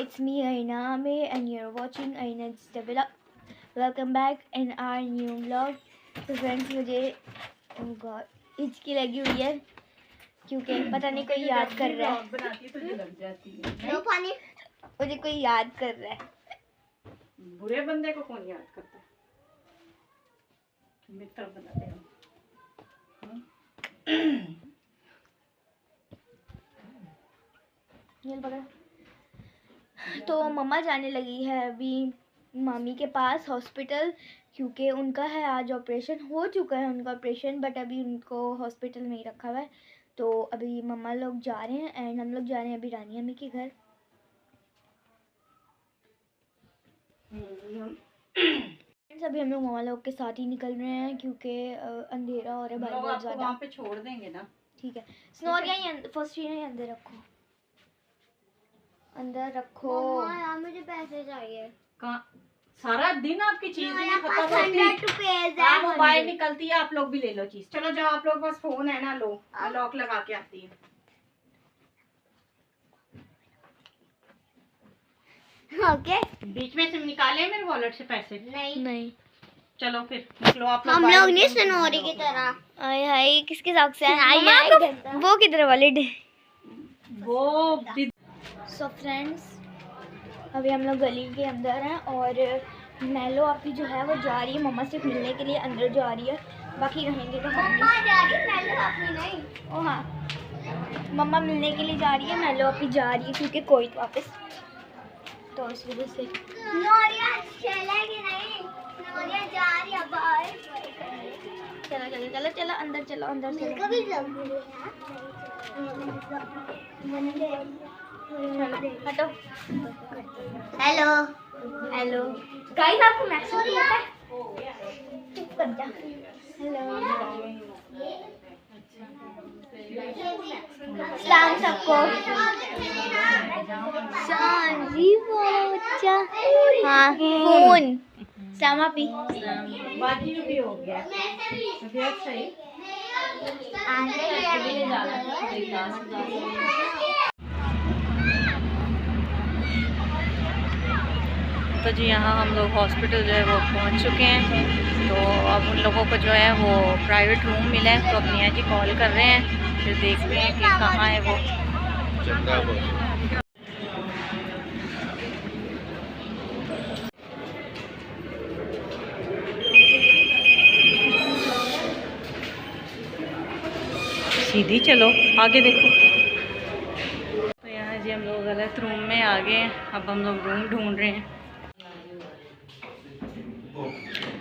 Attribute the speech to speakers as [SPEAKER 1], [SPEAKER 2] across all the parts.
[SPEAKER 1] it's me Aina Ame and you're watching Aina's Vlog. Welcome back in our new vlog. तो friends मुझे हिचकी लगी हुई है क्योंकि पता नहीं कोई याद कर रहा है। मुझे कोई याद कर रहा है।
[SPEAKER 2] बुरे बंदे को कौन याद करता है? मित्र बनाते हैं।
[SPEAKER 1] तो मम्मा जाने लगी है अभी मामी के पास हॉस्पिटल क्योंकि उनका है आज ऑपरेशन हो चुका है उनका ऑपरेशन बट अभी उनको हॉस्पिटल में ही रखा हुआ है। तो अभी मम्मा लोग जा रहे हैं एंड हम लोग जा रहे हैं अभी रानी अम्मी के घर। अभी हम लोग मम्मा लोग के साथ ही निकल रहे हैं क्योंकि अंधेरा हो रहा है बाहर बहुत ज़्यादा।
[SPEAKER 2] वहाँ पे छोड़ देंगे ना। ठीक है
[SPEAKER 1] स्नोरिया ही फर्स्ट ही अंदर रखो अंदर रखो।
[SPEAKER 3] यार मुझे पैसे चाहिए।
[SPEAKER 2] कहाँ सारा दिन आपकी चीज नहीं खत्म होती। वो बाहर निकलती है आप लोग भी ले लो चीज। चलो जाओ आप लोग पास फोन है ना लो लॉक लगा के आती है।
[SPEAKER 3] ओके
[SPEAKER 2] बीच में से निकाले मेरे वॉलेट से पैसे
[SPEAKER 1] नहीं
[SPEAKER 2] चलो फिर निकलो आप लोग।
[SPEAKER 3] हम लोग नहीं सनोरी की तरह।
[SPEAKER 1] आय हाय किसके साथ से वो किधर वाले
[SPEAKER 2] वो
[SPEAKER 1] सो फ्रेंड्स अभी हम लोग गली के अंदर हैं और मेलो आपकी जो है वो जा रही है मम्मा से मिलने के लिए अंदर जा रही है। बाकी रहेंगे तो
[SPEAKER 3] मम्मा जा रही है मेलो अपनी नहीं।
[SPEAKER 1] ओ हाँ मम्मा मिलने के लिए जा रही है मेलो आपकी जा रही है क्योंकि कोई तो वापस तो इस वजह से
[SPEAKER 3] नोरिया चलेगी नहीं। नोरिया जा रही है बाहर।
[SPEAKER 1] चलो चलो चलो चलो अंदर चलो अंदर चलो।
[SPEAKER 3] कभी लग
[SPEAKER 1] हटो।
[SPEAKER 3] हेलो
[SPEAKER 1] हेलो गाइस आपको मैक्सिमम पता है? चुप कर जा। हेलो सलाम सबको। जी बच्चा हाँ फोन सामा पी
[SPEAKER 2] बाजी भी हो गया सही। तो जी यहाँ हम लोग हॉस्पिटल जो है वो पहुँच चुके हैं। तो अब उन लोगों को जो है वो प्राइवेट रूम मिला है तो अब मियाँ जी कॉल कर रहे हैं फिर देखते हैं कि कहाँ है वो। सीधी चलो आगे देखो। तो यहाँ जी हम लोग गलत रूम में आ गए हैं। अब हम लोग रूम ढूंढ रहे हैं।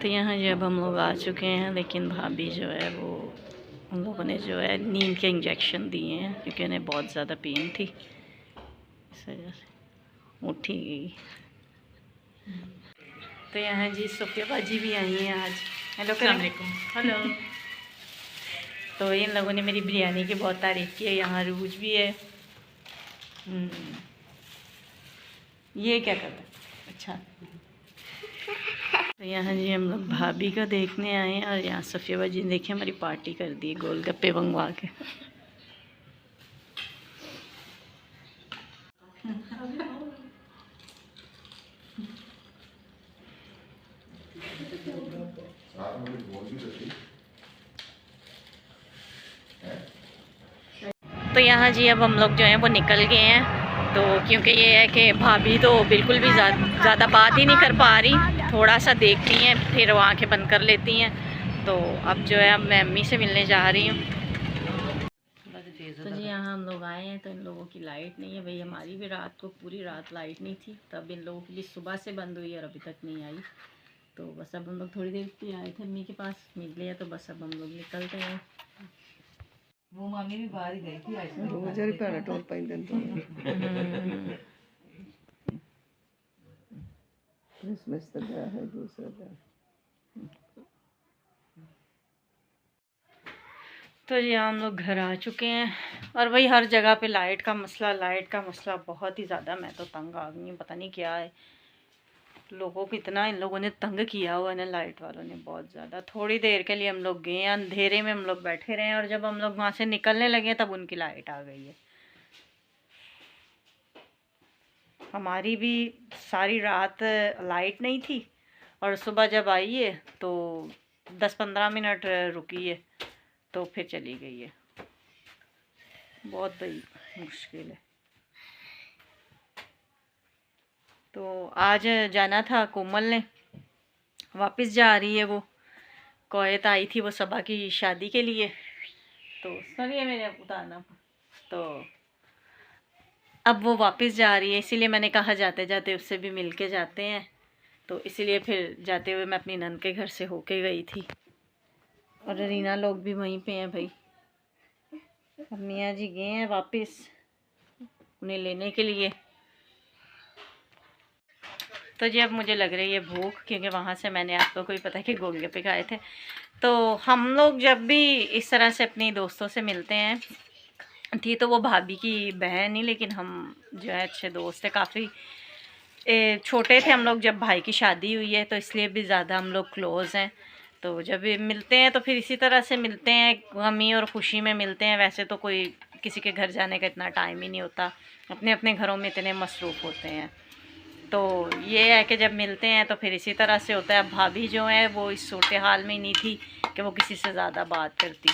[SPEAKER 2] तो यहाँ जी अब हम लोग आ चुके हैं लेकिन भाभी जो है वो उन लोगों ने जो है नींद के इंजेक्शन दिए हैं क्योंकि उन्हें बहुत ज़्यादा पेन थी इस वजह से उठी गई। तो यहाँ जी सोफिया बाजी भी आई हैं आज। Hello hello. तो इन लोगों ने मेरी बिरयानी की बहुत तारीफ़ की है। यहाँ रूज भी है। ये क्या करता है? अच्छा तो यहाँ जी हम लोग भाभी का देखने आए हैं और यहाँ सफ़िया बाजी ने देखे हमारी पार्टी कर दी गोलगप्पे मंगवा के। तो यहाँ जी अब हम लोग जो हैं वो निकल गए हैं। तो क्योंकि ये है कि भाभी तो बिल्कुल भी ज़्यादा बात ही नहीं कर पा रही। थोड़ा सा देखती हैं फिर वो आँखें बंद कर लेती हैं। तो अब जो है अब मैं अम्मी से मिलने जा रही हूँ। तो जी यहाँ हम लोग आए हैं तो इन लोगों की लाइट नहीं है भाई। हमारी भी रात को पूरी रात लाइट नहीं थी तब इन लोगों की भी सुबह से बंद हुई और अभी तक नहीं आई। तो बस अब हम लोग थोड़ी देर के आए थे अम्मी के पास मिल लिया तो बस अब हम लोग निकलते हैं।
[SPEAKER 4] वो मामी भी बाहर गई थी रोजर पर टोल पाइंदन तो क्रिसमस तक है दूसरा का।
[SPEAKER 2] तो जी हम लोग घर आ चुके हैं और वही हर जगह पे लाइट का मसला बहुत ही ज़्यादा। मैं तो तंग आ गई हूँ। पता नहीं क्या है लोगों को इतना इन लोगों ने तंग किया हुआ है ना लाइट वालों ने बहुत ज़्यादा। थोड़ी देर के लिए हम लोग गए अंधेरे में हम लोग बैठे रहे और जब हम लोग वहाँ से निकलने लगे तब उनकी लाइट आ गई है। हमारी भी सारी रात लाइट नहीं थी और सुबह जब आई है तो 10-15 मिनट रुकी है तो फिर चली गई है। बहुत बड़ी मुश्किल है। तो आज जाना था कोमल ने, वापस जा रही है वो। कोयत आई थी वो सबा की शादी के लिए, तो सुनिए मैंने उतारना, तो अब वो वापस जा रही है, इसीलिए मैंने कहा जाते जाते उससे भी मिल के जाते हैं। तो इसीलिए फिर जाते हुए मैं अपनी नंद के घर से होके गई थी। और रीना लोग भी वहीं पे हैं भाई। अब मियाँ जी गए हैं वापस उन्हें लेने के लिए। तो जी अब मुझे लग रही है भूख, क्योंकि वहाँ से मैंने आपको कोई पता है कि गोलगप्पे खाए थे। तो हम लोग जब भी इस तरह से अपनी दोस्तों से मिलते हैं, थी तो वो भाभी की बहन ही, लेकिन हम जो है अच्छे दोस्त थे। काफ़ी छोटे थे हम लोग जब भाई की शादी हुई है, तो इसलिए भी ज़्यादा हम लोग क्लोज़ हैं। तो जब मिलते हैं तो फिर इसी तरह से मिलते हैं, गमी और खुशी में मिलते हैं। वैसे तो कोई किसी के घर जाने का इतना टाइम ही नहीं होता, अपने अपने घरों में इतने मसरूफ़ होते हैं। तो ये है कि जब मिलते हैं तो फिर इसी तरह से होता है। अब भाभी जो है वो इस सूरत हाल में नहीं थी कि वो किसी से ज़्यादा बात करती।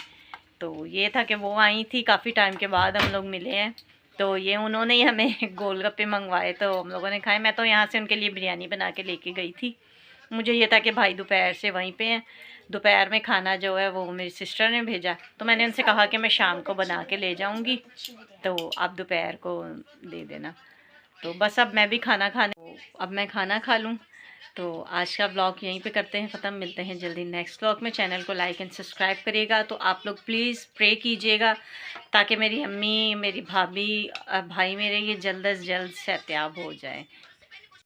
[SPEAKER 2] तो ये था कि वो आई थी, काफ़ी टाइम के बाद हम लोग मिले हैं। तो ये उन्होंने ही हमें गोलगप्पे मंगवाए, तो हम लोगों ने खाए। मैं तो यहाँ से उनके लिए बिरयानी बना के लेके गई थी। मुझे ये था कि भाई दोपहर से वहीं पे हैं, दोपहर में खाना जो है वो मेरी सिस्टर ने भेजा, तो मैंने उनसे कहा कि मैं शाम को बना के ले जाऊँगी, तो आप दोपहर को दे देना। तो बस अब मैं भी अब मैं खाना खा लूँ। तो आज का व्लॉग यहीं पे करते हैं ख़त्म। मिलते हैं जल्दी नेक्स्ट व्लॉग में। चैनल को लाइक एंड सब्सक्राइब करिएगा। तो आप लोग प्लीज़ प्रे कीजिएगा ताकि मेरी अम्मी, मेरी भाभी, भाई मेरे ये जल्द से जल्द सेहतयाब हो जाए।